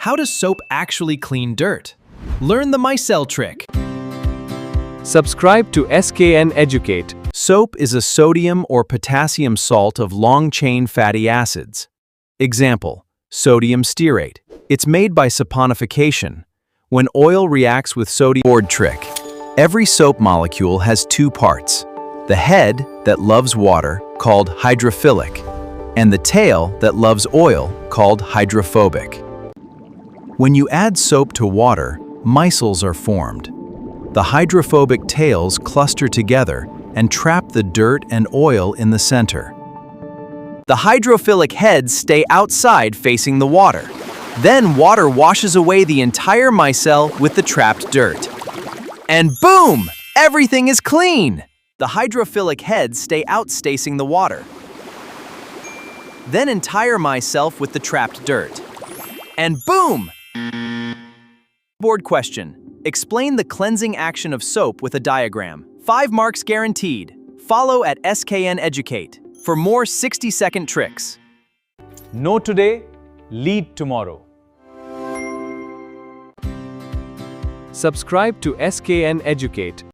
How does soap actually clean dirt? Learn the Micelle trick. Subscribe to SKN Educate. Soap is a sodium or potassium salt of long-chain fatty acids. Example, sodium stearate. It's made by saponification. When oil reacts with sodium. Board trick. Every soap molecule has two parts. The head that loves water, called hydrophilic, and the tail that loves oil, called hydrophobic. When you add soap to water, micelles are formed. The hydrophobic tails cluster together and trap the dirt and oil in the center. The hydrophilic heads stay outside facing the water. Then water washes away the entire micelle with the trapped dirt. And boom! Everything is clean! The hydrophilic heads stay out facing the water. Then entire micelle with the trapped dirt. And boom! Board question. Explain the cleansing action of soap with a diagram. 5 marks guaranteed. Follow at SKN Educate for more 60-second tricks. Know today, lead tomorrow. Subscribe to SKN Educate.